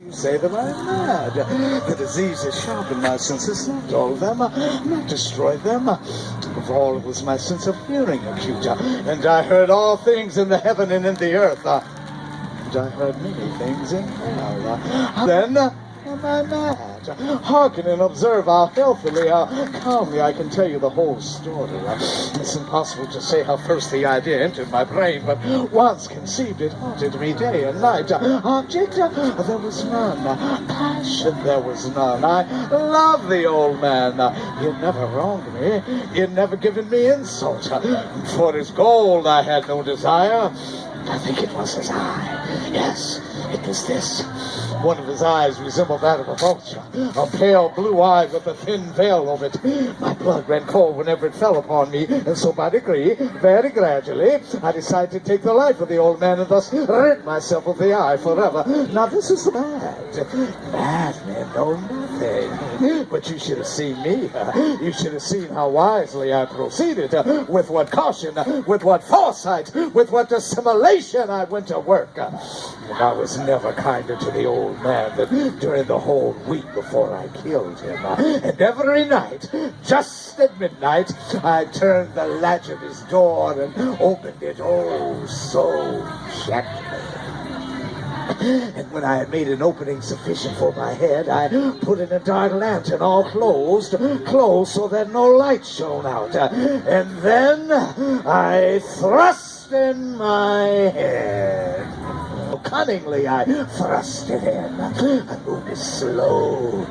You say that I'm mad. The disease has sharpened my senses, not dulled them, not destroyed them. Of all it was my sense of hearing acute, and I heard all things in the heaven and in the earth, and I heard many things in hell. Then am I mad? Hearken and observe how healthily, how calmly I can tell you the whole story. It's impossible to say how first the idea entered my brain, but once conceived it haunted me day and night. Object, there was none. Passion, there was none. I love the old man. He had never wronged me. He had never given me insult. For his gold I had no desire. I think it was his eye. Yes, it was this. One of his eyes resembled that of a vulture, a pale blue eye with a thin veil over it. My blood ran cold whenever it fell upon me, and so by degree, very gradually, I decided to take the life of the old man and thus rid myself of the eye forever. Now this is bad. Madmen know nothing. But you should have seen me. You should have seen how wisely I proceeded, with what caution, with what foresight, with what dissimulation I went to work. And I was never kinder to the old man than during the whole week before I killed him. And every night, just at midnight, I turned the latch of his door and opened it, oh, so gently. And when I had made an opening sufficient for my head, I put in a dark lantern, all closed so that no light shone out. And then I thrust in my head. Cunningly I thrust it in. I moved it slowly,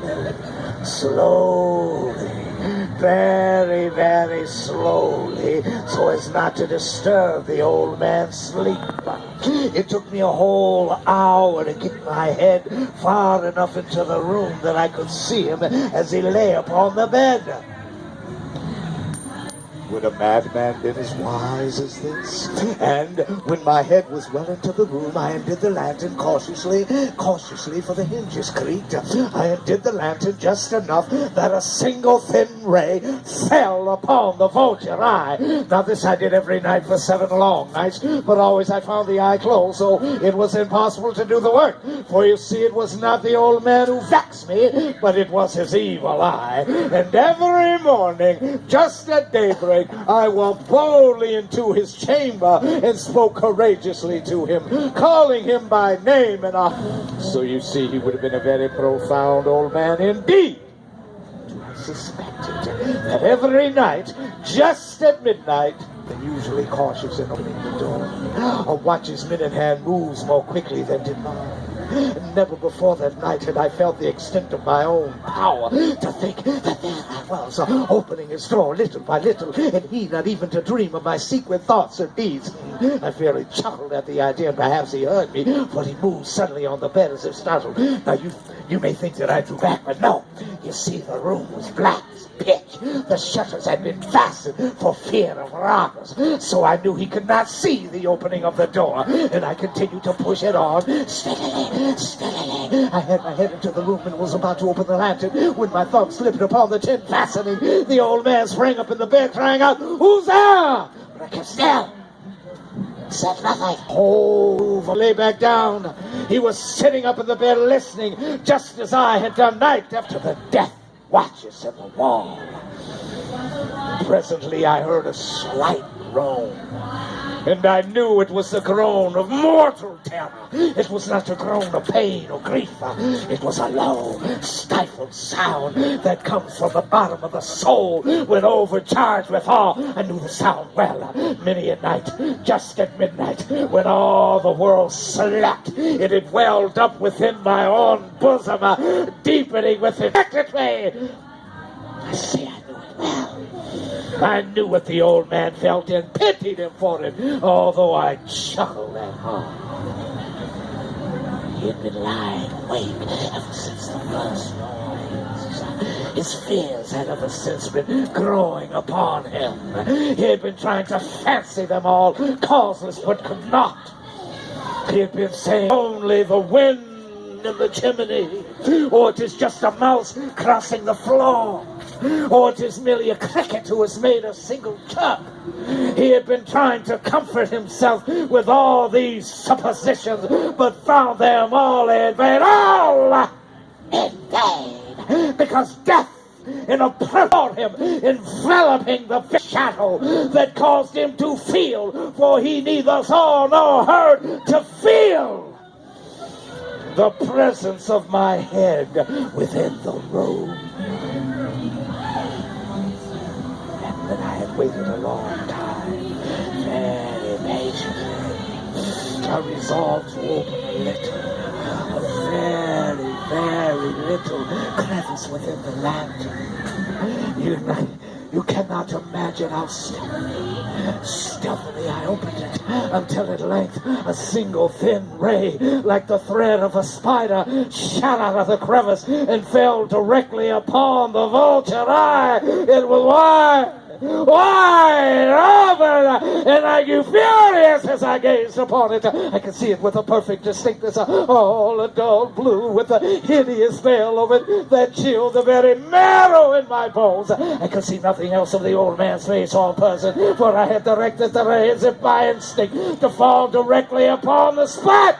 very, very slowly, so as not to disturb the old man's sleep. It took me a whole hour to get my head far enough into the room that I could see him as he lay upon the bed. Would a madman been as wise as this? And when my head was well into the room, I undid the lantern cautiously, for the hinges creaked. I undid the lantern just enough that a single thin ray fell upon the vulture eye. Now this I did every night for 7 long nights, but always I found the eye closed, so it was impossible to do the work. For you see, it was not the old man who vexed me, but it was his evil eye. And every morning, just at daybreak, I walked boldly into his chamber and spoke courageously to him, calling him by name. And so you see, he would have been a very profound old man indeed. I suspected that every night, just at midnight, and usually cautious in opening the door, a watch's minute hand moves more quickly than did mine. Never before that night had I felt the extent of my own power to think that there I was, opening his door little by little, and he not even to dream of my secret thoughts or deeds. I fairly chuckled at the idea, and perhaps he heard me, for he moved suddenly on the bed as if startled. Now you may think that I drew back, but no. You see, the room was black as pitch. The shutters had been fastened for fear of robbers, so I knew he could not see the opening of the door, and I continued to push it on steadily. I had my head into the room and was about to open the lantern when my thumb slipped upon the tin fastening. The old man sprang up in the bed crying out, "Who's there?" But I kept still. Said nothing. Oh, lay back down. He was sitting up in the bed listening, just as I had done night after the death watches in the wall. Presently I heard a slight groan, and I knew it was the groan of mortal terror. It was not a groan of pain or grief. It was a low, stifled sound that comes from the bottom of the soul when overcharged with awe. I knew the sound well. Many a night, just at midnight, when all the world slept, it had welled up within my own bosom, deepening within me. I say I knew it well. I knew what the old man felt and pitied him for it, although I chuckled at heart. He had been lying awake ever since the first noise. His fears had ever since been growing upon him. He had been trying to fancy them all causeless, but could not. He had been saying, only the wind in the chimney, or it is just a mouse crossing the floor, or it is merely a cricket who has made a single chirp. He had been trying to comfort himself with all these suppositions, but found them all in vain. All because death enveloped him, enveloping the shadow that caused him to feel, for he neither saw nor heard, to feel the presence of my head within the room. And then I had waited a long time, very patiently. I resolved to open a very little crevice within the lantern. You cannot imagine how stealthily I opened it, until at length a single thin ray, like the thread of a spider, shot out of the crevice and fell directly upon the vulture eye. It was wide open, and I grew furious as I gazed upon it. I could see it with a perfect distinctness, all a dull blue with a hideous veil over it that chilled the very marrow in my bones. I could see nothing else of the old man's face or person, for I had directed the ray as if by instinct to fall directly upon the spot.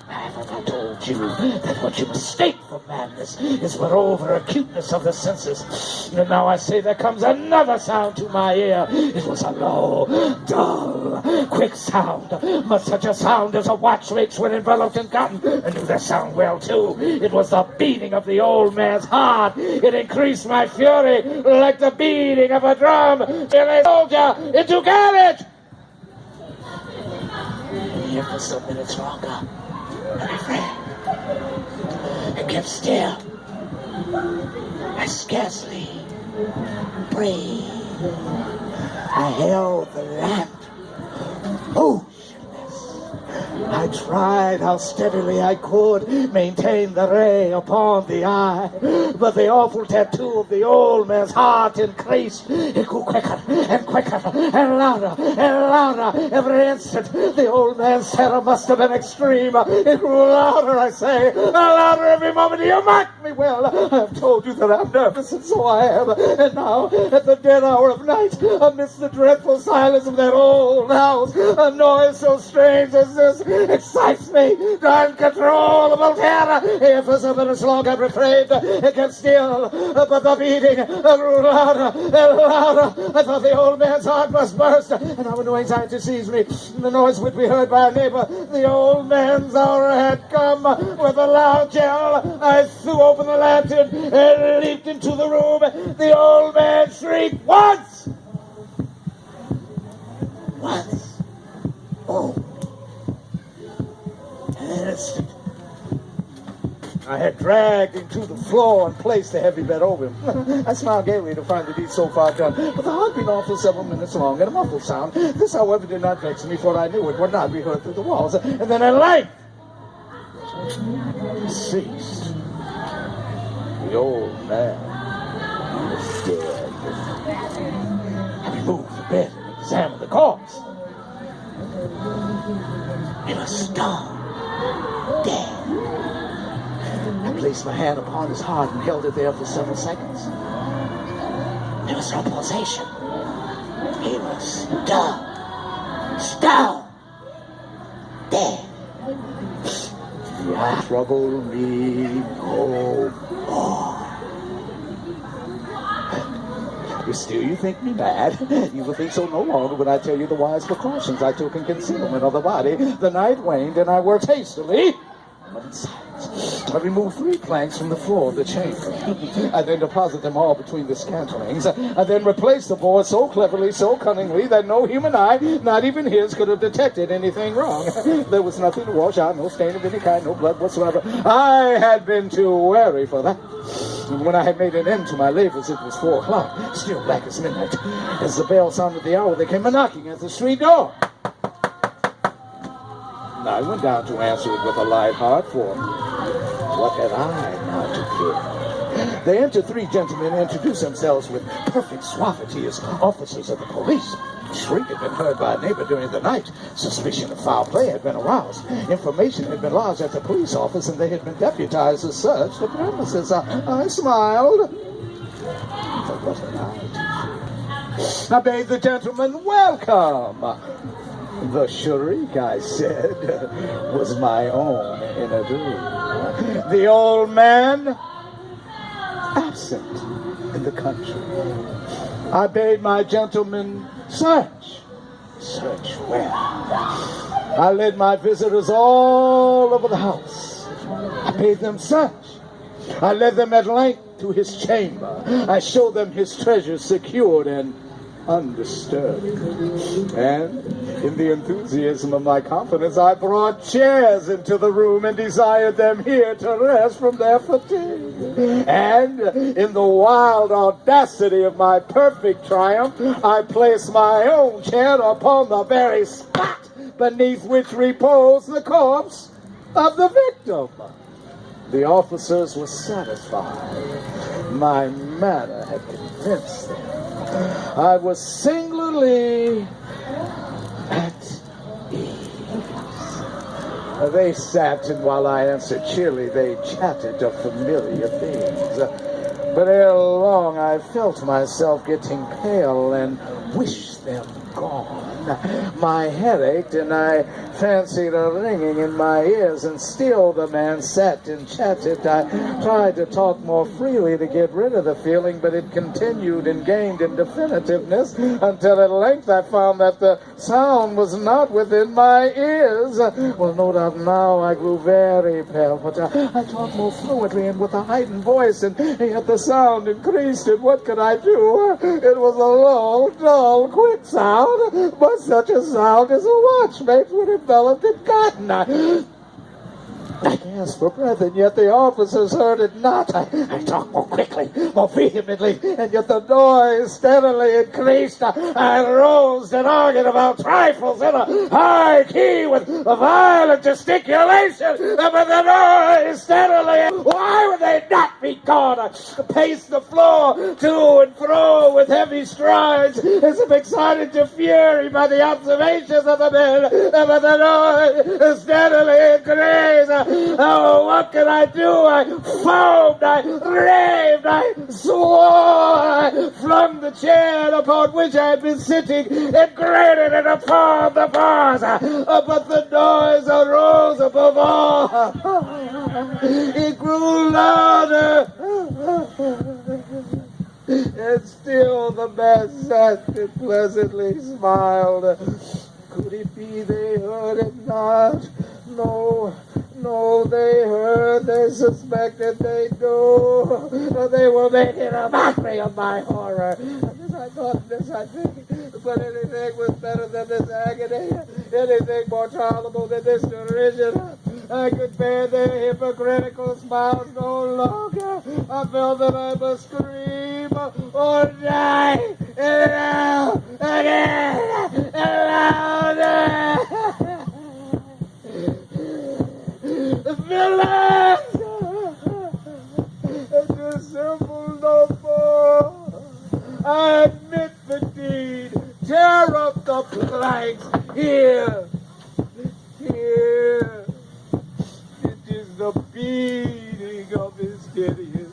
Haven't I told you that what you mistake for madness is but over acuteness of the senses? And now I say there comes another sound to my ear. It was a low, dull, quick sound, much such a sound as a watch makes when enveloped in cotton. I knew that sound well too. It was the beating of the old man's heart. It increased my fury like the beating of a drum. Till a soldier into carriage. Here for some minutes longer. I kept still. I scarcely breathed. I held the lamp motionless. I tried how steadily I could maintain the ray upon the eye, but the awful tattoo of the old man's heart increased. It grew quicker and quicker and louder every instant. The old man's terror must have been extreme. It grew louder, I say, louder every moment. You mark me well. I have told you that I'm nervous, and so I am. And now, at the dead hour of night, amidst the dreadful silence of that old house, a noise so strange as this excites me to uncontrollable terror. Here for some minutes long I refrained, kept still, but the beating grew louder and louder. I thought the old man's heart must burst, and now a new anxiety seized me. The noise would be heard by a neighbor. The old man's hour had come. With a loud yell, I threw open the lantern and leaped into the room. The old man shrieked once. Oh. An instant. I had dragged him to the floor and placed the heavy bed over him. I smiled gaily to find the deed so far done, but the heart beat on for several minutes long, and a muffled sound. This, however, did not vex me, for I knew it would not be heard through the walls. And then at length, it ceased. The old man was dead. I removed the bed and examined the corpse. He was stone dead. I placed my hand upon his heart and held it there for several seconds. There was no pulsation. He was stone dead. You trouble me no more. You think me mad? You will think so no longer when I tell you the wise precautions I took in concealment of the body. The night waned, and I worked hastily, but in silence. I removed 3 planks from the floor of the chamber. I then deposited them all between the scantlings. I then replaced the board so cleverly, so cunningly, that no human eye, not even his, could have detected anything wrong. There was nothing to wash out, no stain of any kind, no blood whatsoever. I had been too wary for that. And when I had made an end to my labors, it was 4 o'clock, still black as midnight. As the bell sounded the hour, there came a knocking at the street door. I went down to answer it with a light heart, for what had I now to fear? They entered 3 gentlemen and introduced themselves with perfect suavity as officers of the police. A shriek had been heard by a neighbor during the night. Suspicion of foul play had been aroused. Information had been lodged at the police office, and they had been deputized to search the premises. I smiled. But what had I to fear? I bade the gentleman welcome. The shriek, I said, was my own in a dream. The old man, absent in the country. I bade my gentleman search. Search where? I led my visitors all over the house. I bade them search. I led them at length to his chamber. I showed them his treasures secured and undisturbed. And in the enthusiasm of my confidence, I brought chairs into the room and desired them here to rest from their fatigue. And in the wild audacity of my perfect triumph, I placed my own chair upon the very spot beneath which reposed the corpse of the victim. The officers were satisfied. My manner had convinced them. I was singularly at ease. They sat, and while I answered cheerily, they chatted of familiar things. But ere long, I felt myself getting pale and wished them gone. My head ached, and I fancied a ringing in my ears, and still the man sat and chatted. I tried to talk more freely to get rid of the feeling, but it continued and gained in definitiveness until at length I found that the sound was not within my ears. Well, no doubt now I grew very pale, but I talked more fluently and with a heightened voice, and yet the sound increased, and what could I do? It was a low, dull, quick sound, but such a sound as a watch makes when enveloped in cotton. I gasped for breath, and yet the officers heard it not. I talked more quickly, more vehemently, and yet the noise steadily increased. I rose and argued about trifles in a high key with a violent gesticulation, but the noise steadily. Why would they not be gone? I paced the floor to and fro with heavy strides, as if excited to fury by the observations of the men, but the noise steadily increased. Oh, what could I do? I foamed, I raved, I swore, I flung the chair upon which I had been sitting and grated it upon the bars. But the noise arose above all. It grew louder. And still the man sat and pleasantly smiled. Could it be they heard it not? No, they heard, they suspected, they knew. They were making a mockery of my horror. This I thought, this I think. But anything was better than this agony. Anything more tolerable than this derision. I could bear their hypocritical smiles no longer. I felt that I must scream or die. And now, again, and louder. Villains! Dissemble no more. I admit the deed. Tear up the planks. Here. It is the beating of his hideous